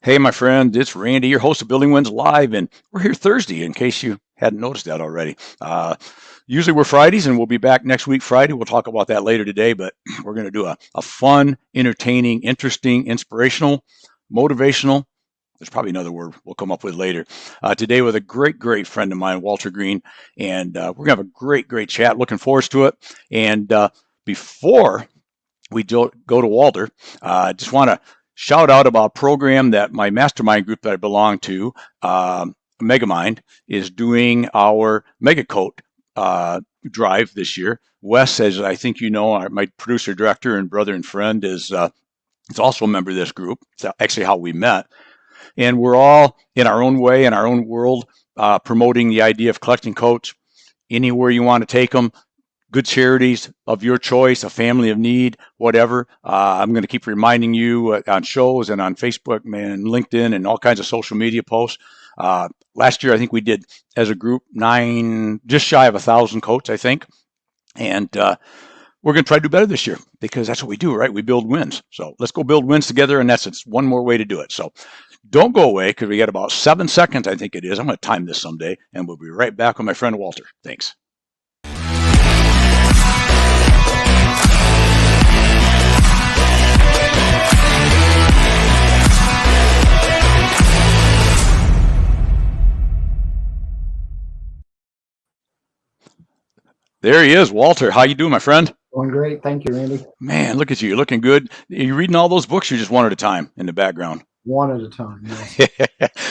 Hey, my friend, it's Randy, your host of Building Wins Live, and we're here Thursday in case you hadn't noticed that already. Usually we're Fridays, and we'll be back next week Friday. We'll talk about that later today, but we're going to do a fun, entertaining, interesting, inspirational, motivational. There's probably another word we'll come up with later. Today with a great friend of mine, Walter Green, and we're going to have a great chat. Looking forward to it. And before we go to Walter, I just want to shout out about a program that my mastermind group that I belong to, Megamind, is doing our Megacoat drive this year. Wes, as I think you know, my producer director and brother and friend, is also a member of this group. It's actually how we met. And we're all in our own way, in our own world, promoting the idea of collecting coats anywhere you want to take them. Good charities of your choice, a family of need, whatever. I'm going to keep reminding you on shows and on Facebook, and LinkedIn, and all kinds of social media posts. Last year, I think we did as a group just shy of 1,000 coats, I think. And we're going to try to do better this year because that's what we do, right? We build wins. So let's go build wins together. And that's one more way to do it. So don't go away because we got about 7 seconds, I think it is. I'm going to time this someday, and we'll be right back with my friend Walter. Thanks. There he is, Walter. How you doing, my friend? Doing great. Thank you, Randy. Man, look at you. You're looking good. Are you reading all those books or just one at a time in the background? One at a time, yes.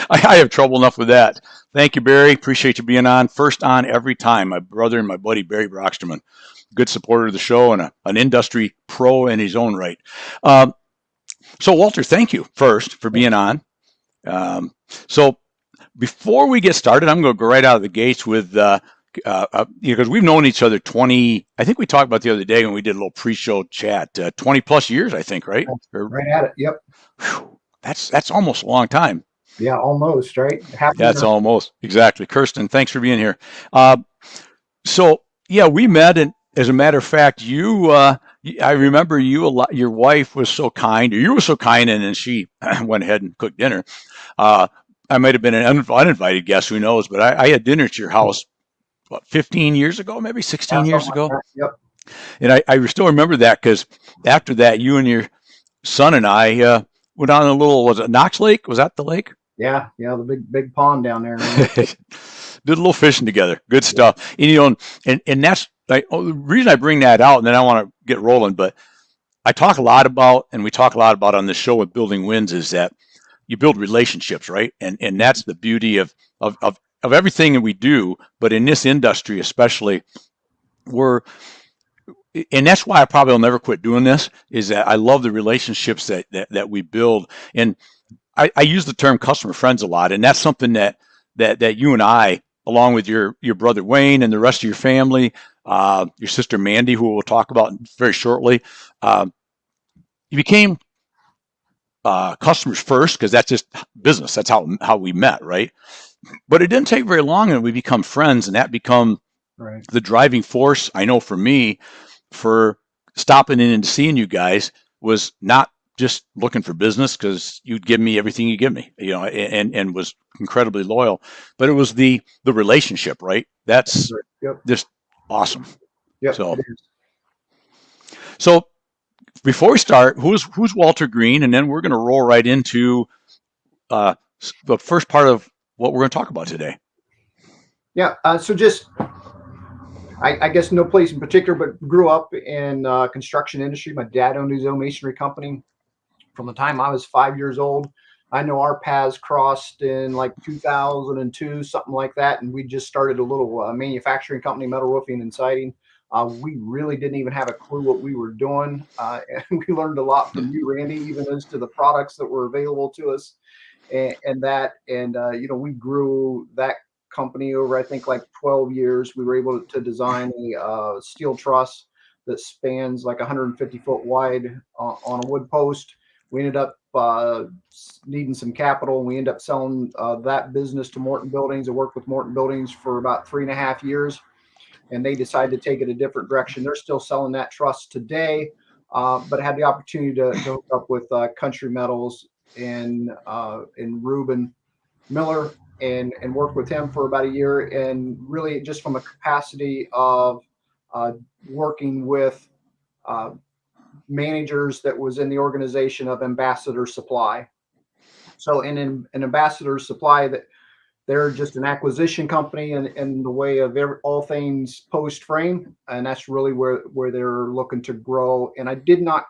I have trouble enough with that. Thank you, Barry. Appreciate you being on. First on every time. My brother and my buddy, Barry Brocksterman. Good supporter of the show and an industry pro in his own right. So, Walter, thank you first for being on. So, before we get started, I'm going to go right out of the gates with because we've known each other 20, I think we talked about the other day when we did a little pre-show chat, 20 plus years, I think, right? Right at it. Yep. Whew, that's almost a long time. Yeah, almost, right? That's almost, exactly. Kirsten, thanks for being here. So, yeah, we met, and as a matter of fact, I remember you a lot. Your wife was so kind, or you were so kind, and then she went ahead and cooked dinner. I might have been an uninvited guest, who knows, but I had dinner at your house, 15 years ago, maybe 16 years ago. Like yep. And I still remember that because after that, you and your son and I went on a little, was it Knox Lake? Was that the lake? Yeah, the big pond down there. Did a little fishing together. Good stuff. And, and that's the reason I bring that out, and then I want to get rolling, but I talk a lot about, and we talk a lot about on this show with Building Wins, is that you build relationships, right? And that's the beauty of everything that we do, but in this industry especially, and that's why I probably will never quit doing this, is that I love the relationships that we build. And I use the term customer friends a lot, and that's something that you and I, along with your brother Wayne and the rest of your family, your sister Mandy, who we'll talk about very shortly, you became customers first because that's just business. That's how we met, right? But it didn't take very long, and we become friends, and that become the driving force. I know for me, for stopping in and seeing you guys, was not just looking for business because you'd give me everything you give me, and was incredibly loyal. But it was the relationship, right? That's just awesome. Yep. So before we start, who's Walter Green, and then we're going to roll right into the first part of what we're going to talk about today. Yeah. So just, I guess no place in particular, but grew up in construction industry. My dad owned his own masonry company from the time I was 5 years old. I know our paths crossed in like 2002, something like that. And we just started a little manufacturing company, metal roofing and siding. We really didn't even have a clue what we were doing. And we learned a lot from you, Randy, even as to the products that were available to us. We grew that company over, I think, like 12 years. We were able to design a steel truss that spans like 150 foot wide on a wood post. We ended up needing some capital, and we ended up selling that business to Morton Buildings. I worked with Morton Buildings for about 3.5 years, and they decided to take it a different direction. They're still selling that truss today, but I had the opportunity to hook up with Country Metals in Reuben Miller, and worked with him for about a year, and really just from a capacity of uh, working with uh, managers that was in the organization of Ambassador Supply. So in Ambassador Supply, that they're just an acquisition company in the way of all things post frame, and that's really where they're looking to grow. And I did not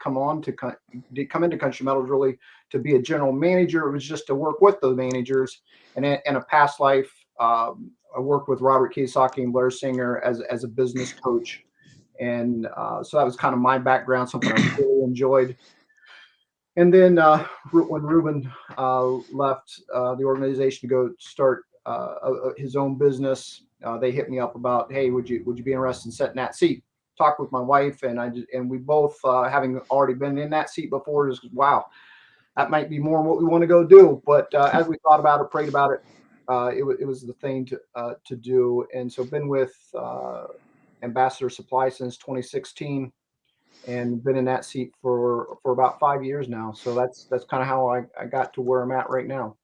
did come into Country Metals really to be a general manager. It was just to work with the managers. And in a past life, I worked with Robert Kiyosaki and Blair Singer as a business coach, and so that was kind of my background, something I really enjoyed. And then when Ruben left the organization to go start his own business, they hit me up about, hey, would you be interested in sitting in that seat? Talked with my wife, and we both, having already been in that seat before, just wow, that might be more what we want to go do. But as we thought about it, prayed about it, it was the thing to do. And so been with Ambassador Supply since 2016, and been in that seat for about 5 years now. So that's kind of how I got to where I'm at right now.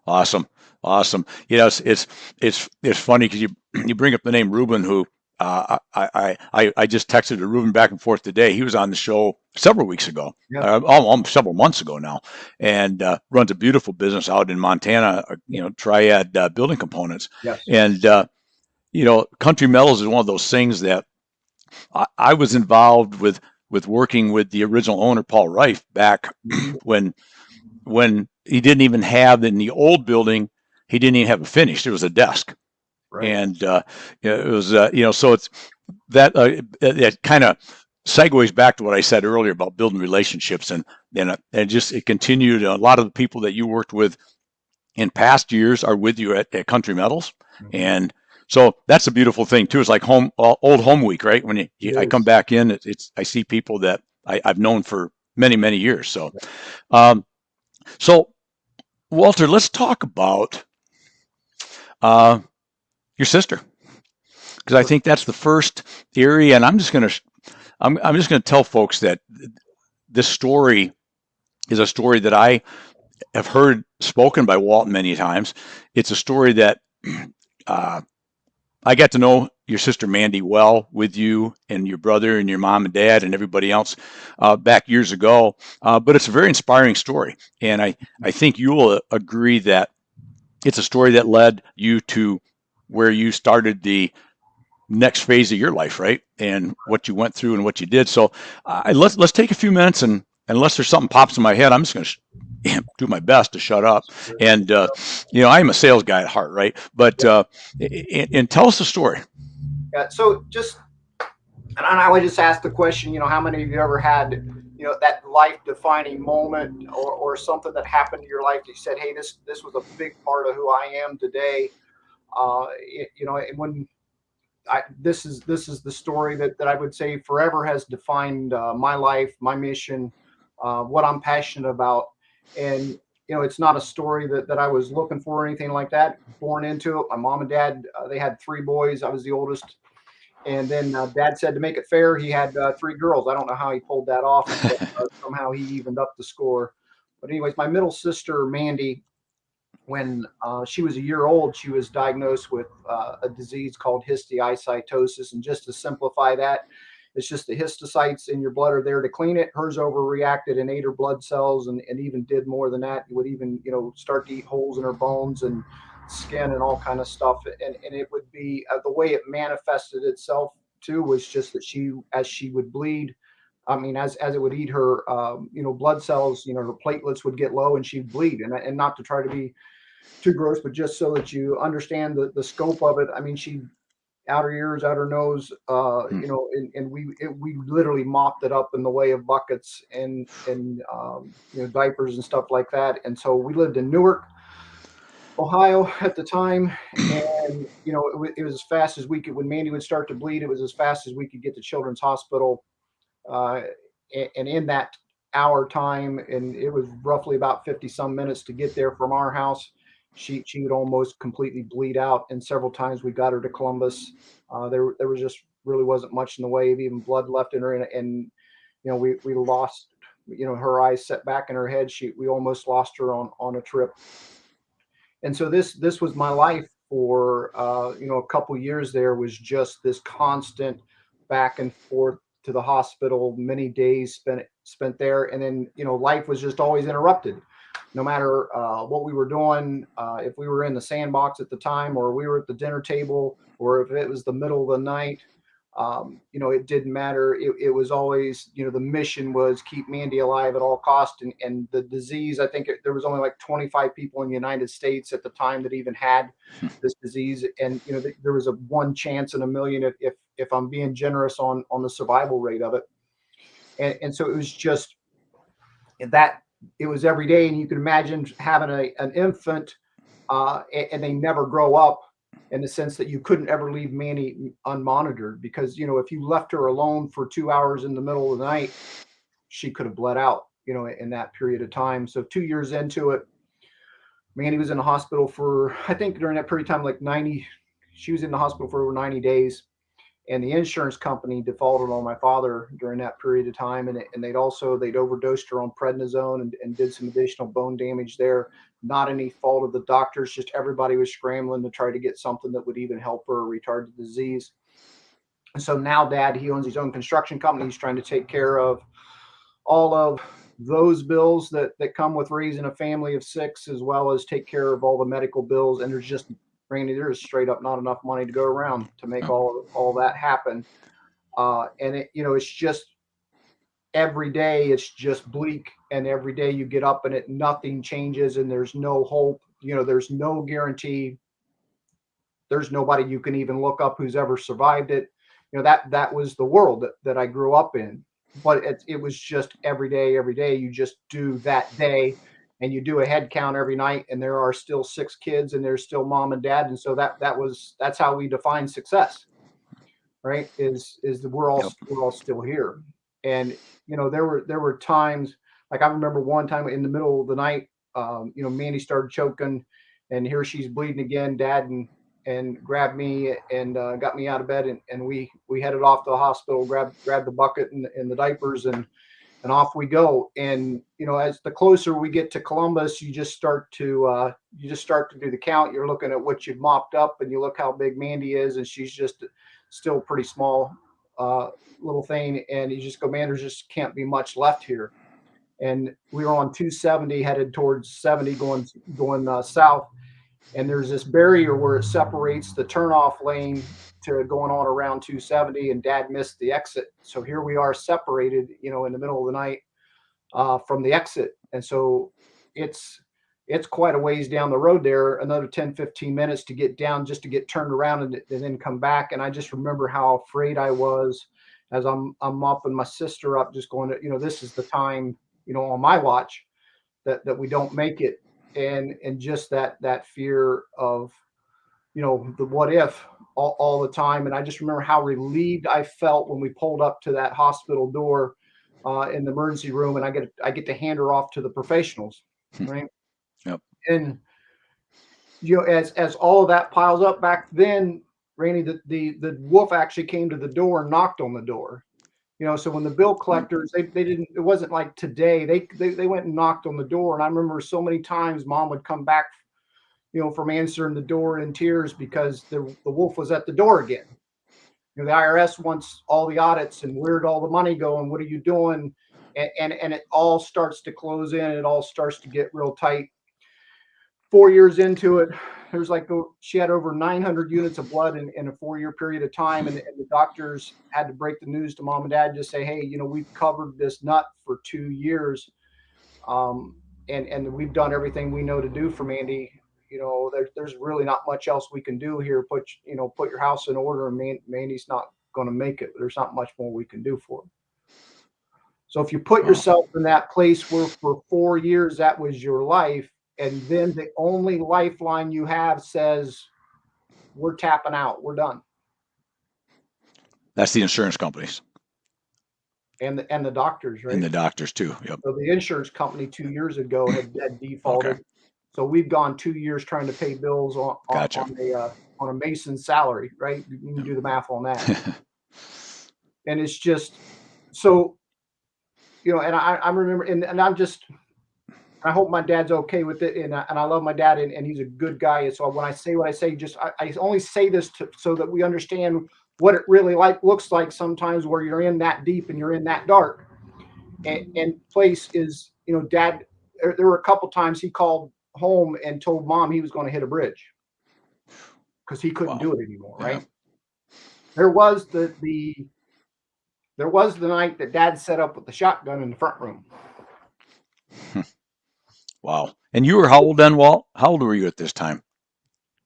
Awesome, awesome. It's funny because you bring up the name Ruben, who I just texted to Ruben back and forth today. He was on the show several weeks ago, Yeah. almost several months ago now, and runs a beautiful business out in Montana. Triad Building Components, Yes. and Country Metals is one of those things that I was involved with working with the original owner, Paul Reif, back Mhm. when he didn't even have in the old building, he didn't even have it finished. It was a desk, Right. and it was so it's that kind of segues back to what I said earlier about building relationships, and just it continued. A lot of the people that you worked with in past years are with you at Country Metals, Mhm. and so that's a beautiful thing too. It's like old home week, right? When I It come is. back in, I see people that I've known for many years. Um, so Walter, let's talk about uh, your sister, because I Sure. think that's the first area, and I'm just gonna tell folks that this story is a story that I have heard spoken by Walt many times. It's a story that uh, I got to know your sister Mandy well with you and your brother and your mom and dad and everybody else back years ago. But it's a very inspiring story, and I think you will agree that it's a story that led you to where you started the next phase of your life, right? And what you went through and what you did. So let's take a few minutes, and unless there's something pops in my head, I'm just going to do my best to shut up. And I'm a sales guy at heart, right? But and tell us the story. Yeah. So just, and I would just ask the question, how many of you ever had, that life defining moment, or something that happened in your life that you said, hey, this was a big part of who I am today. And when this is the story that I would say forever has defined my life, my mission, what I'm passionate about. And it's not a story that I was looking for or anything like that. Born into it. My mom and dad, they had three boys. I was the oldest. And then dad said to make it fair, he had three girls. I don't know how he pulled that off, but somehow he evened up the score. But anyways, my middle sister Mandy, when she was a year old, she was diagnosed with a disease called histiocytosis. And just to simplify that, it's just the histocytes in your blood are there to clean it. Hers overreacted and ate her blood cells, and even did more than that. It would even, start to eat holes in her bones and skin and all kind of stuff. And it would be the way it manifested itself too was just that as she would bleed, I mean, as it would eat her, blood cells, her platelets would get low and she'd bleed. And not to try to be too gross, but just so that you understand the scope of it. I mean, she outer ears, outer nose, and we literally mopped it up in the way of buckets and diapers and stuff like that. And so we lived in Newark, Ohio at the time, and it was as fast as we could. When Mandy would start to bleed, it was as fast as we could get to Children's Hospital, uh, and in that hour time, and it was roughly about 50 some minutes to get there from our house. She would almost completely bleed out, and several times we got her to Columbus. There was just really wasn't much in the way of even blood left in her, and we lost. her eyes set back in her head. We almost lost her on a trip. And so this was my life for a couple years. There was just this constant back and forth to the hospital, many days spent there, and then life was just always interrupted. No matter what we were doing, if we were in the sandbox at the time, or we were at the dinner table, or if it was the middle of the night, it didn't matter. It was always, the mission was keep Mandy alive at all costs. And the disease, I think there was only like 25 people in the United States at the time that even had this disease. And, there was a 1 chance in a million, if I'm being generous on the survival rate of it. And so it was just that it was every day. And you can imagine having an infant and they never grow up, in the sense that you couldn't ever leave Manny unmonitored, because if you left her alone for 2 hours in the middle of the night, she could have bled out in that period of time. So 2 years into it, Manny was in the hospital for, I think during that period of time, like 90, she was in the hospital for over 90 days. And the insurance company defaulted on my father during that period of time. And they'd overdosed her on prednisone and did some additional bone damage there. Not any fault of the doctors, just everybody was scrambling to try to get something that would even help her retard the disease. And so now Dad, he owns his own construction company. He's trying to take care of all of those bills that come with raising a family of 6, as well as take care of all the medical bills. And there's just, Randy, there is straight up not enough money to go around to make all that happen. And it's just every day it's just bleak, and every day you get up and nothing changes, and there's no hope. There's no guarantee. There's nobody you can even look up who's ever survived it. That was the world that I grew up in. But it was just every day you just do that day. And you do a head count every night, and there are still 6 kids, and there's still mom and dad. And so that's how we define success, right? Is that we're all still here. And there were times, like I remember one time in the middle of the night, Mandy started choking, and here she's bleeding again. Dad and grabbed me and got me out of bed, and we headed off to the hospital, grabbed the bucket and the diapers, and off we go. And as the closer we get to Columbus, you just start to do the count. You're looking at what you've mopped up, and you look how big Mandy is, and she's just still pretty small little thing. And you just go, man, there just can't be much left here. And we were on 270 headed towards 70, going south. And there's this barrier where it separates the turnoff lane to going on around 270, and Dad missed the exit. So here we are separated, in the middle of the night from the exit. And so it's quite a ways down the road there, another 10, 15 minutes to get down, just to get turned around and then come back. And I just remember how afraid I was as I'm mopping my sister up, just going to, this is the time, on my watch that we don't make it. And just that fear of, the what if all the time. And I just remember how relieved I felt when we pulled up to that hospital door in the emergency room, and I get to hand her off to the professionals, right? Yep. And as all of that piles up, back then, Randy, the wolf actually came to the door and knocked on the door. So when the bill collectors, they didn't, it wasn't like today. They went and knocked on the door. And I remember so many times Mom would come back, from answering the door in tears, because the wolf was at the door again. The IRS wants all the audits, and where'd all the money go, and what are you doing? And it all starts to close in. It all starts to get real tight. 4 years into it, there's she had over 900 units of blood in a 4-year period of time. And the doctors had to break the news to Mom and Dad, just say, hey, we've covered this nut for 2 years. And we've done everything we know to do for Mandy. There's really not much else we can do here. Put your house in order, and Mandy's not going to make it. There's not much more we can do for her. So if you put yourself in that place where for 4 years that was your life, and then the only lifeline you have says, we're tapping out, we're done. That's the insurance companies. And the doctors, right? And the doctors too. Yep. So the insurance company 2 years ago had defaulted. Okay. So we've gone 2 years trying to pay bills on a Mason's salary, right? You can do the math on that. And it's just, so and I remember, and I'm just, I hope my dad's okay with it, and I love my dad, and he's a good guy. And so when I say what I say, just I only say this so that we understand what it really looks like sometimes, where you're in that deep and you're in that dark, and place is, dad. There were a couple times he called home and told mom he was going to hit a bridge because he couldn't Wow. do it anymore. Yeah. Right? There was there was the night that dad set up with the shotgun in the front room. Wow. And you were how old then, Walt? How old were you at this time?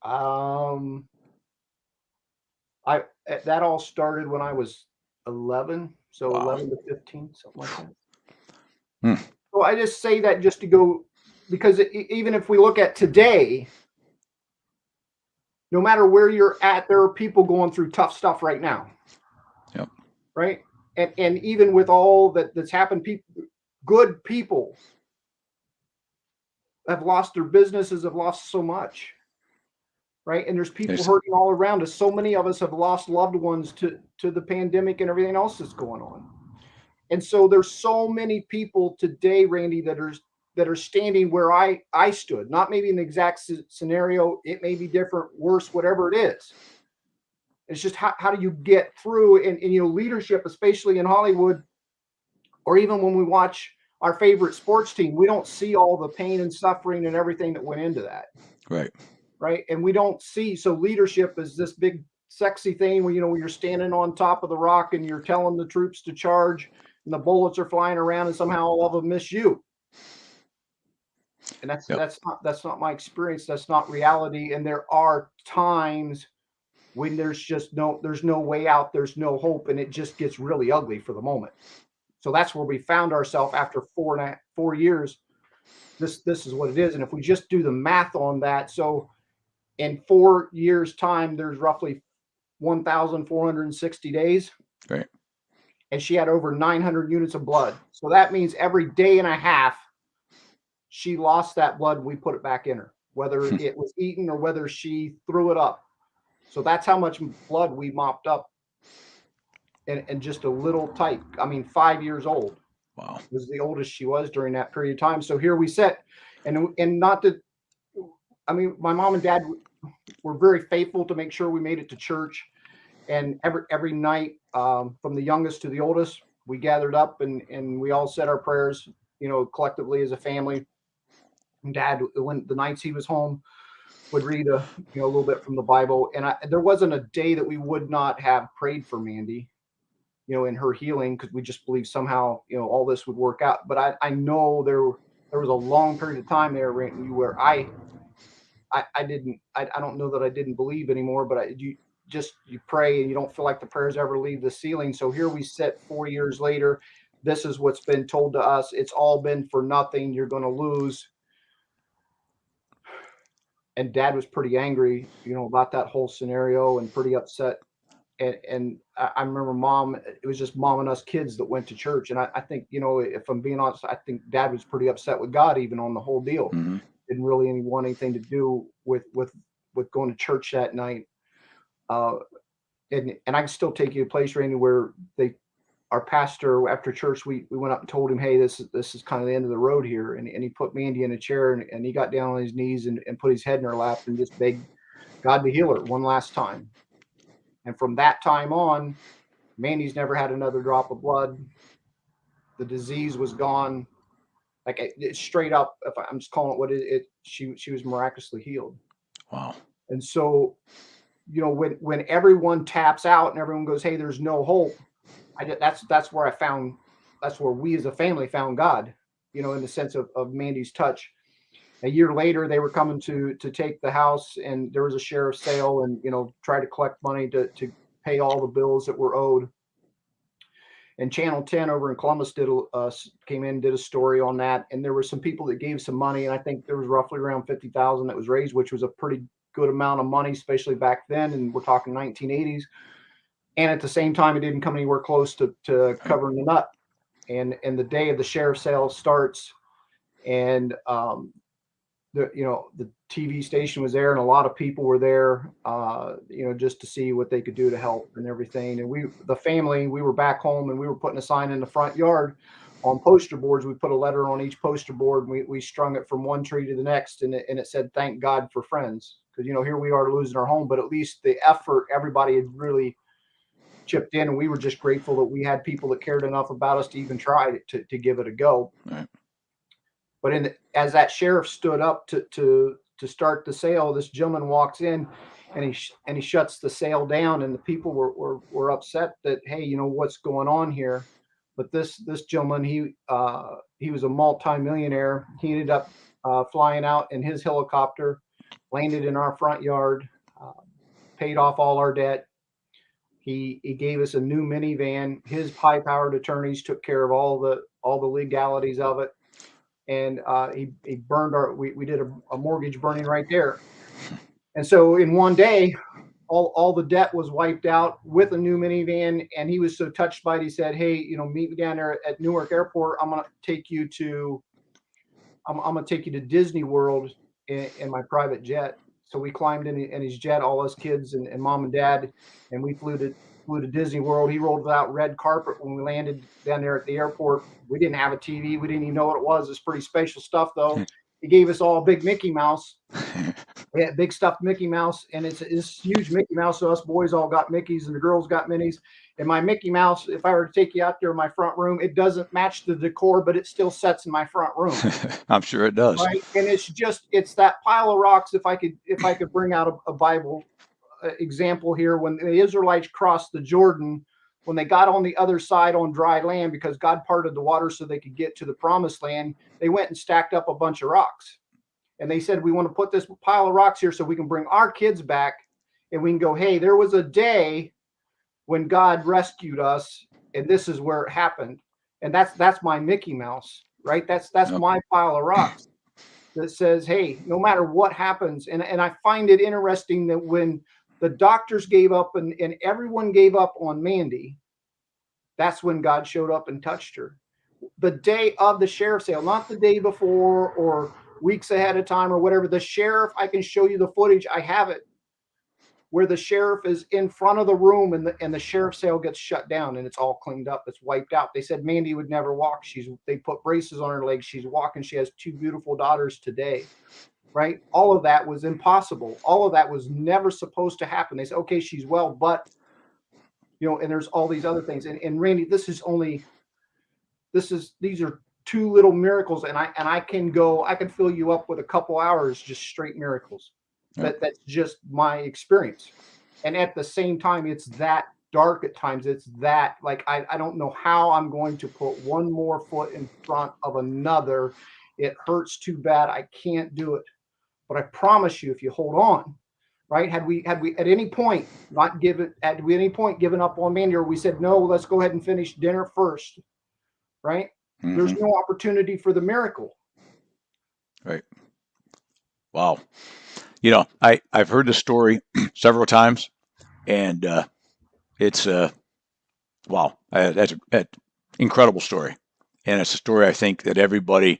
That all started when I was 11, so Wow. 11 to 15, something like that. Hmm. So I just say that just to go, because even if we look at today, no matter where you're at, there are people going through tough stuff right now. Yep. Right. And even with all that's happened, good people have lost their businesses, have lost so much. Right. And there's people hurting all around us. So many of us have lost loved ones to the pandemic and everything else that's going on. And so there's so many people today, Randy, that are standing where I stood. Not maybe in the exact scenario. It may be different, worse, whatever it is. It's just how do you get through, and leadership, especially in Hollywood, or even when we watch our favorite sports team, we don't see all the pain and suffering and everything that went into that. Right. Right. And we don't see, so leadership is this big sexy thing where, when you're standing on top of the rock and you're telling the troops to charge and the bullets are flying around and somehow all of them miss you. And that's not my experience. That's not reality. And there are times when there's no way out. There's no hope. And it just gets really ugly for the moment. So that's where we found ourselves after 4 years. This is what it is. And if we just do the math on that, so in 4 years' time, there's roughly 1,460 days. Right. And she had over 900 units of blood. So that means every day and a half, she lost that blood. We put it back in her, whether it was eaten or whether she threw it up. So that's how much blood we mopped up in just a little tight. 5 years old. Wow. Was the oldest she was during that period of time. So here we sit, and not that, my mom and dad were very faithful to make sure we made it to church. And every night, from the youngest to the oldest, we gathered up and we all said our prayers, collectively as a family. And dad, when the nights he was home, would read a little bit from the Bible. And there wasn't a day that we would not have prayed for Mandy, in her healing, because we just believed somehow, all this would work out. But I know there was a long period of time there, Randy, where I don't know that I didn't believe anymore, but you pray and you don't feel like the prayers ever leave the ceiling. So here we sit 4 years later. This is what's been told to us. It's all been for nothing. You're going to lose. And dad was pretty angry, about that whole scenario and pretty upset. And I remember mom, it was just mom and us kids that went to church. And I think, if I'm being honest, I think dad was pretty upset with God, even on the whole deal. Mm-hmm. Didn't really want anything to do with going to church that night. And I can still take you to a place, Randy, where our pastor after church, we went up and told him, hey, this is kind of the end of the road here. And he put Mandy in a chair and he got down on his knees and put his head in her lap and just begged God to heal her one last time. And from that time on, Mandy's never had another drop of blood. The disease was gone. Like it's straight up, if I'm just calling it what she was miraculously healed. Wow. And so, when everyone taps out and everyone goes, hey, there's no hope. That's where that's where we as a family found God, in the sense of Mandy's touch. A year later, they were coming to take the house, and there was a sheriff's sale, and try to collect money to pay all the bills that were owed. And Channel 10 over in Columbus came in, did a story on that, and there were some people that gave some money, and I think there was roughly around $50,000 that was raised, which was a pretty good amount of money, especially back then, and we're talking 1980s. And at the same time, it didn't come anywhere close to covering the nut. And the day of the sheriff's sale starts, and the TV station was there, and a lot of people were there, just to see what they could do to help and everything. And the family, we were back home, and we were putting a sign in the front yard on poster boards. We put a letter on each poster board, and we strung it from one tree to the next, and it said, "Thank God for friends," because here we are losing our home, but at least the effort, everybody had really chipped in, and we were just grateful that we had people that cared enough about us to even try to give it a go. Right. But as that sheriff stood up to start the sale, this gentleman walks in, and he shuts the sale down, and the people were upset that, hey, what's going on here. But this gentleman, he was a multimillionaire. He ended up flying out in his helicopter, landed in our front yard, paid off all our debt. He gave us a new minivan. His high-powered attorneys took care of all the legalities of it, and he burned we did a mortgage burning right there. And so in one day, all the debt was wiped out with a new minivan. And he was so touched by it, he said, "Hey, meet me down there at Newark Airport. I'm gonna take you to Disney World in my private jet." So we climbed in his jet, all us kids and mom and dad, and we flew to Disney World. He rolled out red carpet when we landed down there at the airport. We didn't have a TV. We didn't even know what it was. It's pretty special stuff, though. He gave us all a big Mickey Mouse. We had big stuffed Mickey Mouse, and it's huge Mickey Mouse. So us boys all got Mickeys, and the girls got Minnies. And my Mickey Mouse, if I were to take you out there in my front room, it doesn't match the decor, but it still sets in my front room. I'm sure it does. Right, and it's that pile of rocks. If I could bring out a Bible example here, when the Israelites crossed the Jordan, when they got on the other side on dry land, because God parted the water so they could get to the promised land, they went and stacked up a bunch of rocks. And they said, "We want to put this pile of rocks here so we can bring our kids back, and we can go, hey, there was a day when God rescued us, and this is where it happened." And that's my Mickey Mouse, right? That's Yep. my pile of rocks that says, hey, no matter what happens. And I find it interesting that when the doctors gave up and everyone gave up on Mandy, that's when God showed up and touched her. The day of the sheriff's sale, not the day before or weeks ahead of time or whatever. The sheriff, I can show you the footage. I have it, where the sheriff is in front of the room, and the sheriff's sale gets shut down, and it's all cleaned up. It's wiped out. They said Mandy would never walk. They put braces on her legs. She's walking. She has 2 beautiful daughters today, right? All of that was impossible. All of that was never supposed to happen. They said, okay, she's well, but and there's all these other things. And Randy, these are 2 little miracles, and I can fill you up with a couple hours, just straight miracles. That's just my experience. And at the same time, it's that dark at times. It's that, like, I don't know how I'm going to put one more foot in front of another. It hurts too bad. I can't do it. But I promise you, if you hold on, right? Had we at any point given up on Mandy, or we said, no, let's go ahead and finish dinner first, right? Mm-hmm. There's no opportunity for the miracle. Right. Wow. I've heard the story several times, and it's wow, that's an incredible story, and it's a story I think that everybody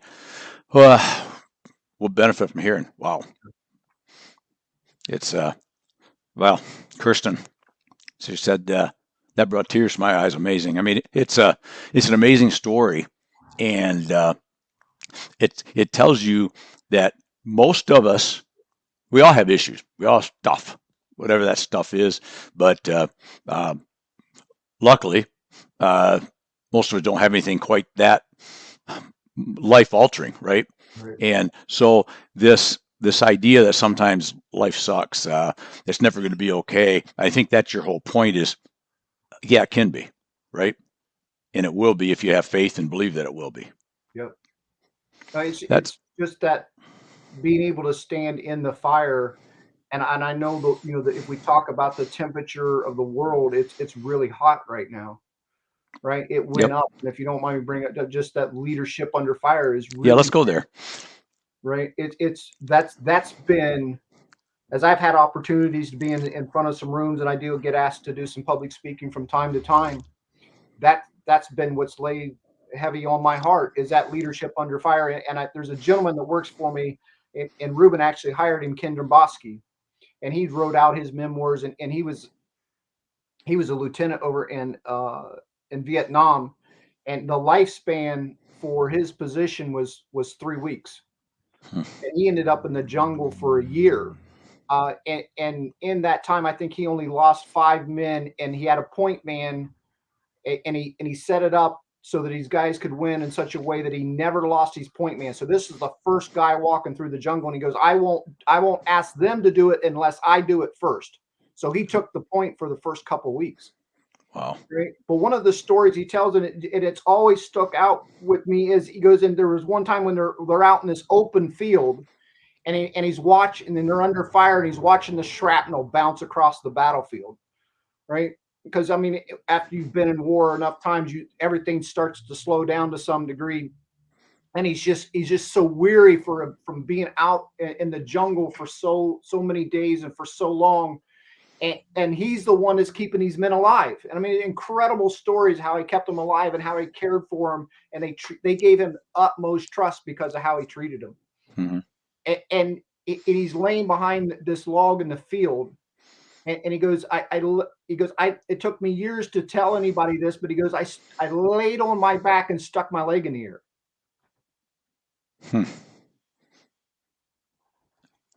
will benefit from hearing. Wow, it's well, Kirsten, she said that brought tears to my eyes. Amazing. I mean, it's an amazing story, and it tells you that most of us, we all have issues. We all have stuff, whatever that stuff is. But luckily, most of us don't have anything quite that life-altering, right? And so this idea that sometimes life sucks, it's never going to be okay. I think that's your whole point is, yeah, it can be, right? And it will be if you have faith and believe that it will be. Yep. It's just that being able to stand in the fire, and I know that if we talk about the temperature of the world, it's really hot right now, right? It went up, and if you don't mind me bringing up just that leadership under fire is really, let's go there. Right, that's been, as I've had opportunities to be in front of some rooms, and I do get asked to do some public speaking from time to time. That's been what's laid heavy on my heart, is that leadership under fire. And there's a gentleman that works for me. And Ruben actually hired him, Ken Domboski, and he wrote out his memoirs. And he was a lieutenant over in Vietnam, and the lifespan for his position was 3 weeks, Hmm. and he ended up in the jungle for a year. And in that time, I think he only lost 5 men, and he had a point man, and he set it up so that these guys could win in such a way that he never lost his point man. So this is the first guy walking through the jungle, and he goes, I won't ask them to do it unless I do it first. So he took the point for the first couple weeks. Wow. Right? But one of the stories he tells, and it's always stuck out with me, is he goes in. There was one time when they're out in this open field, and he's watching, and they're under fire, and he's watching the shrapnel bounce across the battlefield, right? Because I mean, after you've been in war enough times, everything starts to slow down to some degree, and he's just so weary from being out in the jungle for so many days and for so long. And he's the one that's keeping these men alive. And I mean, incredible stories how he kept them alive and how he cared for them, and they gave him utmost trust because of how he treated them. Mm-hmm. And he's laying behind this log in the field, and he goes, it took me years to tell anybody this, but he goes, I laid on my back and stuck my leg in the air. Hmm.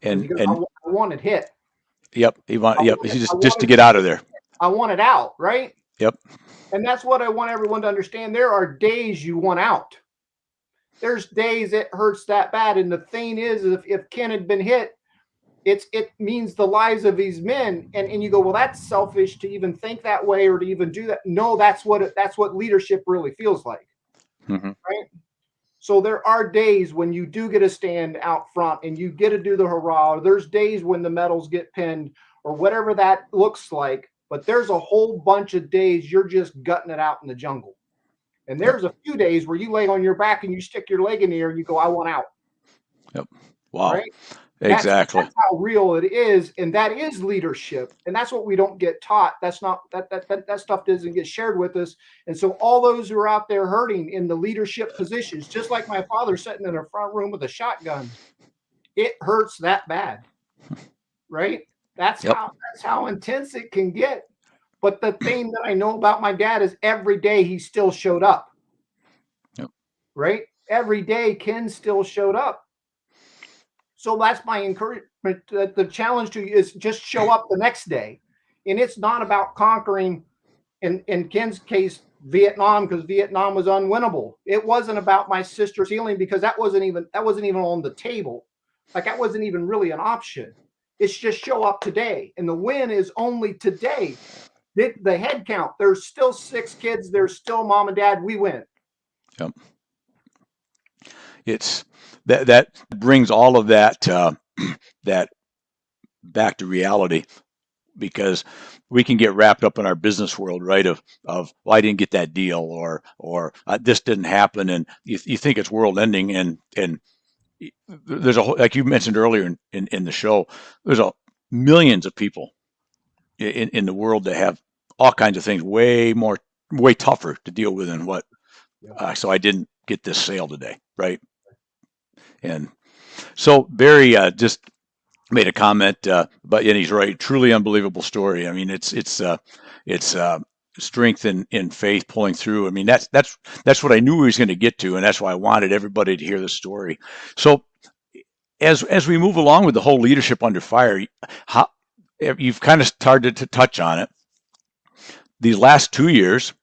And goes, I wanted hit. Yep, just to get out of there. I want it out, right? Yep. And that's what I want everyone to understand. There are days you want out. There's days it hurts that bad. And the thing is, if Ken had been hit, it means the lives of these men. And you go, well, that's selfish to even think that way or to even do that. No, that's what leadership really feels like. Mm-hmm. Right? So there are days when you do get to stand out front and you get to do the hurrah. There's days when the medals get pinned or whatever that looks like. But there's a whole bunch of days you're just gutting it out in the jungle. And there's a few days where you lay on your back and you stick your leg in the air and you go, I want out. Yep. Wow. Right? Exactly. That's how real it is. And that is leadership. And that's what we don't get taught. That's not that stuff doesn't get shared with us. And so all those who are out there hurting in the leadership positions, just like my father sitting in a front room with a shotgun, it hurts that bad. Right? That's how intense it can get. But the thing that I know about my dad is every day he still showed up. Yep. Right? Every day Ken still showed up. So that's my encouragement. The challenge to you is just show up the next day. And it's not about conquering, in Ken's case, Vietnam, because Vietnam was unwinnable. It wasn't about my sister's healing, because that wasn't even on the table. Like, that wasn't even really an option. It's just show up today. And the win is only today. The head count, there's still 6 kids. There's still mom and dad. We win. Yep. It's that brings all of that that back to reality, because we can get wrapped up in our business world, right? Of well, I didn't get that deal, or this didn't happen, and you think it's world ending, and there's a whole, like you mentioned earlier in the show, there's millions of people in the world that have all kinds of things way tougher to deal with than what. So I didn't get this sale today, right? And so Barry just made a comment, but and he's right. Truly unbelievable story. I mean, it's strength in faith pulling through. I mean, that's what I knew he was going to get to, and that's why I wanted everybody to hear the story. So as we move along with the whole leadership under fire, how you've kind of started to touch on it. These last 2 years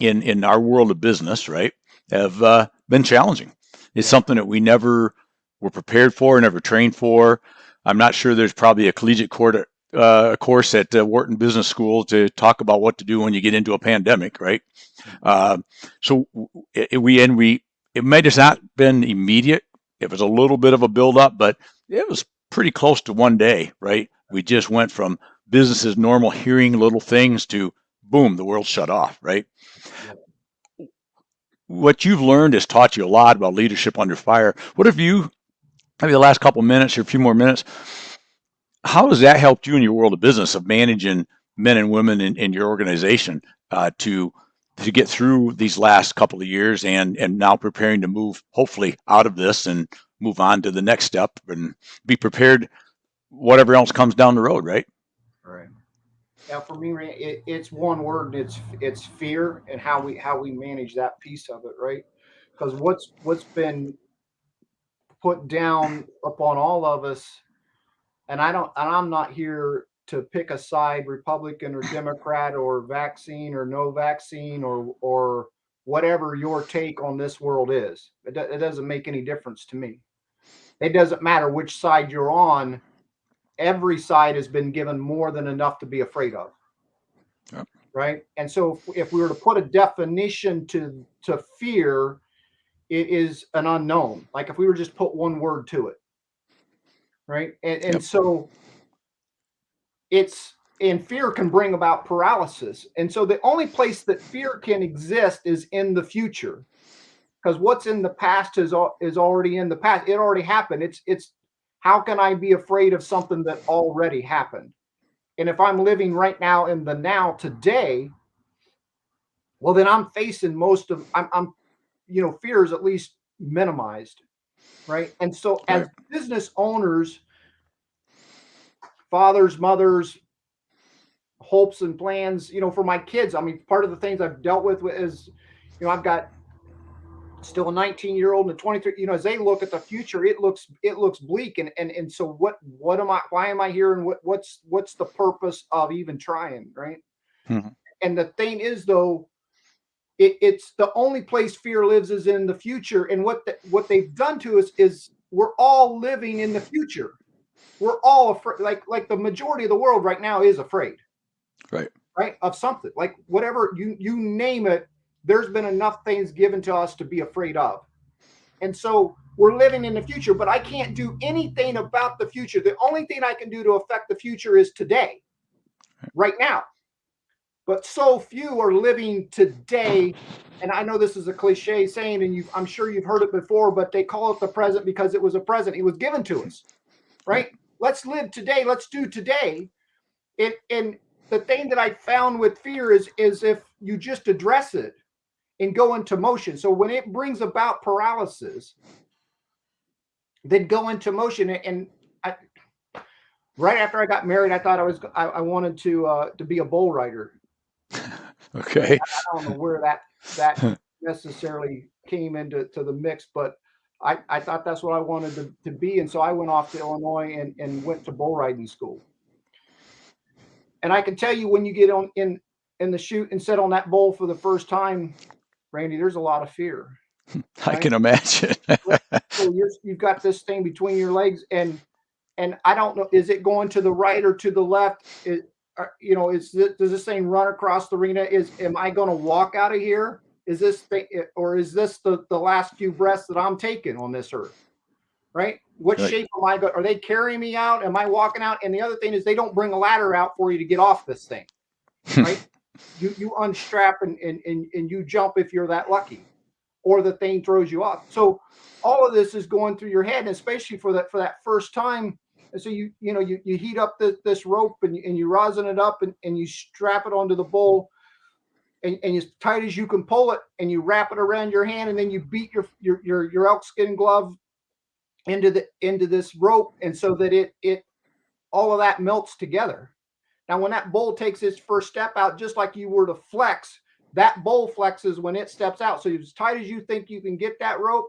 in our world of business, right, have been challenging. It's something that we never were prepared for, never trained for. I'm not sure there's probably a collegiate course at Wharton Business School to talk about what to do when you get into a pandemic, right? So it might have not been immediate. It was a little bit of a buildup, but it was pretty close to one day, right? We just went from business as normal, hearing little things, to boom, the world shut off, right? Yeah. What you've learned has taught you a lot about leadership under fire. What have you, maybe the last couple of minutes or a few more minutes, how has that helped you in your world of business, of managing men and women in your organization to get through these last couple of years and now preparing to move hopefully out of this and move on to the next step and be prepared whatever else comes down the road, right? Right. Yeah, for me, it's one word. It's fear, and how we manage that piece of it, right? Because what's been put down upon all of us, and I'm not here to pick a side, Republican or Democrat or vaccine or no vaccine or whatever your take on this world is. It doesn't make any difference to me. It doesn't matter which side you're on. Every side has been given more than enough to be afraid of. Yep. Right. And so if we were to put a definition to fear, it is an unknown. Like if we were just put one word to it. Right. And Yep. so it's and fear can bring about paralysis. And so the only place that fear can exist is in the future. Because what's in the past is already in the past. It already happened. It's how can I be afraid of something that already happened? And if I'm living right now in the now today, well, then I'm facing most of I'm fear is at least minimized, right? And so Right. as business owners, fathers, mothers, hopes and plans, for my kids, I mean, part of the things I've dealt with is, I've got still a 19-year-old and a 23, as they look at the future, it looks bleak. And so what am I, why am I here? And what's the purpose of even trying, right? Mhm. And the thing is, though, it's the only place fear lives is in the future. And what they've done to us is we're all living in the future. We're all afraid, like the majority of the world right now is afraid, Right. right? Of something, like whatever you name it, there's been enough things given to us to be afraid of. And so we're living in the future, but I can't do anything about the future. The only thing I can do to affect the future is today, right now. But so few are living today. And I know this is a cliche saying, and I'm sure you've heard it before, but they call it the present because it was a present. It was given to us, Right. right? Let's live today. Let's do today. And the thing that I found with fear is if you just address it and go into motion. So when it brings about paralysis, then go into motion. And right after I got married, I thought I wanted to be a bull rider. Right? Okay. I don't know where that necessarily came into the mix, but I thought that's what I wanted to be. And so I went off to Illinois and went to bull riding school. And I can tell you, when you get on in the chute and sit on that bull for the first time, Randy, there's a lot of fear, I right? can imagine. So you've got this thing between your legs, and I don't know, is it going to the right or to the left? Does this thing run across the arena? Am I going to walk out of here? Is this thing, or is this the last few breaths that I'm taking on this earth? Right? What Right. shape am I going? Are they carrying me out? Am I walking out? And the other thing is, they don't bring a ladder out for you to get off this thing, right? You unstrap and you jump if you're that lucky, or the thing throws you off. So all of this is going through your head, and especially for that first time. And so you heat up this rope, and you rosin it up, and you strap it onto the bull, and as tight as you can pull it, and you wrap it around your hand, and then you beat your elk skin glove into this rope, and so that it all of that melts together. Now, when that bull takes its first step out, just like you were to flex, that bull flexes when it steps out. So as tight as you think you can get that rope,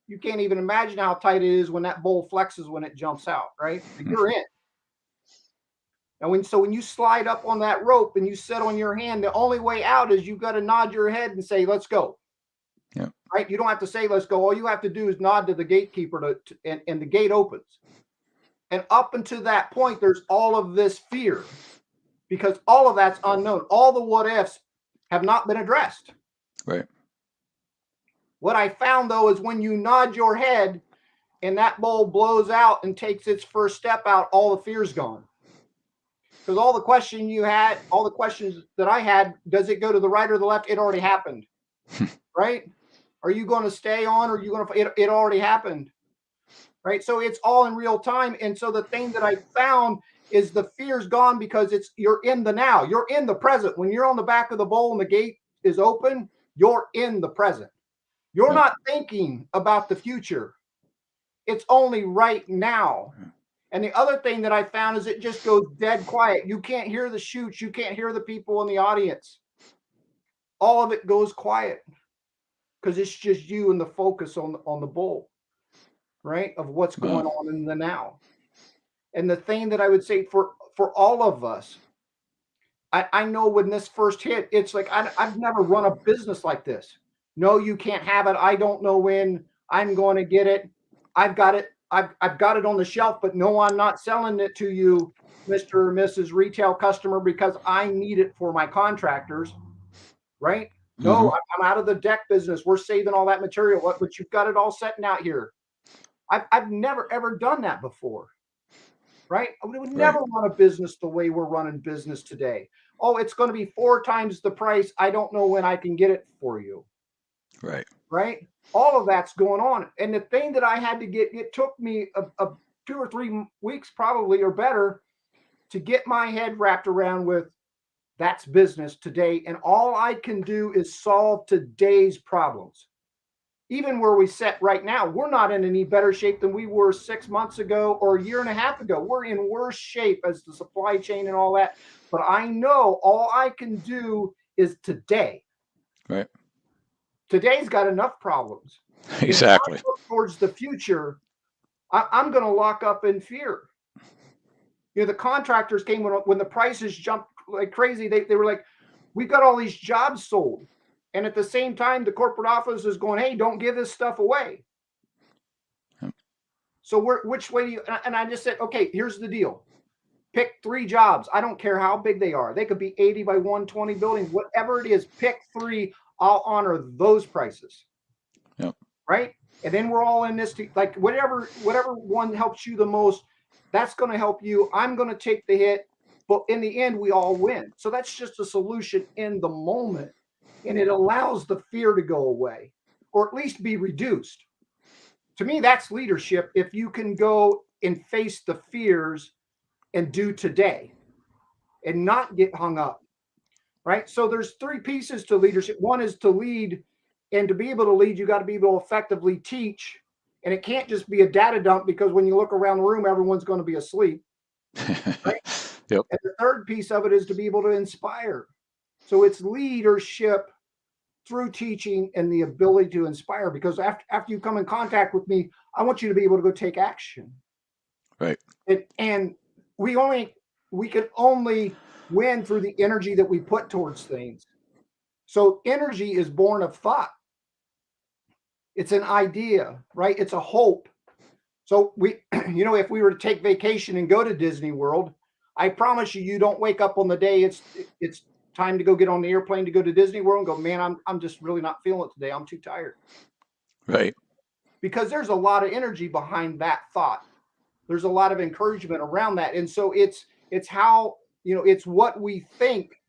you can't even imagine how tight it is when that bull flexes when it jumps out, right? You're in. And when you slide up on that rope and you sit on your hand, the only way out is you've got to nod your head and say, "Let's go." Yeah. Right? You don't have to say, "Let's go." All you have to do is nod to the gatekeeper, and the gate opens. And up until that point, there's all of this fear, because all of that's unknown. All the what ifs have not been addressed. Right. What I found, though, is when you nod your head and that bull blows out and takes its first step out, all the fear's gone. Because all the questions that I had, does it go to the right or the left? It already happened, right? Are you going to stay on, or are you going to? It already happened, right? So it's all in real time. And so the thing that I found is the fear's gone, because you're in the now. You're in the present. When you're on the back of the bull and the gate is open, you're in the present. You're Yep. not thinking about the future. It's only right now. And the other thing that I found is it just goes dead quiet. You can't hear the shoots. You can't hear the people in the audience. All of it goes quiet because it's just you and the focus on the bull, right? Of what's going on in the now. And the thing that I would say for all of us, I know when this first hit, it's like I've never run a business like this. No, you can't have it. I don't know when I'm going to get it. I've got it. I've got it on the shelf, but no, I'm not selling it to you, Mr. or Mrs. Retail customer, because I need it for my contractors, right? No, I'm out of the deck business. We're saving all that material, but you've got it all setting out here. I've never ever done that before, right? We would never run a business the way we're running business today. Oh, it's going to be 4 times the price. I don't know when I can get it for you. Right. Right. All of that's going on. And the thing that I had to get, it took me a 2 or 3 weeks probably or better to get my head wrapped around with that's business today. And all I can do is solve today's problems. Even where we sit right now, we're not in any better shape than we were 6 months ago or a year and a half ago. We're in worse shape as the supply chain and all that. But I know all I can do is today. Right. Today's got enough problems. Exactly. If I look towards the future, I'm going to lock up in fear. You know, the contractors came when the prices jumped like crazy. They were like, we've got all these jobs sold. And at the same time, the corporate office is going, hey, don't give this stuff away. So which way do you, and I just said, okay, here's the deal. Pick 3 jobs. I don't care how big they are. They could be 80 by 120 buildings, whatever it is, pick 3. I'll honor those prices. Yep. Right. And then we're all in this, like whatever one helps you the most, that's going to help you. I'm going to take the hit, but in the end, we all win. So that's just a solution in the moment. And it allows the fear to go away or at least be reduced. To me, that's leadership. If you can go and face the fears and do today and not get hung up. Right. So there's 3 pieces to leadership. One is to lead, and to be able to lead, you got to be able to effectively teach. And it can't just be a data dump because when you look around the room, everyone's going to be asleep. Right? Yep. And the third piece of it is to be able to inspire. So it's leadership through teaching and the ability to inspire, because after you come in contact with me, I want you to be able to go take action. Right. And we can only win through the energy that we put towards things. So energy is born of thought. It's an idea, right? It's a hope. So if we were to take vacation and go to Disney World, I promise you don't wake up on the day it's time to go get on the airplane to go to Disney World and go, man, I'm just really not feeling it today. I'm too tired. Right. Because there's a lot of energy behind that thought. There's a lot of encouragement around that. And so it's how, it's what we think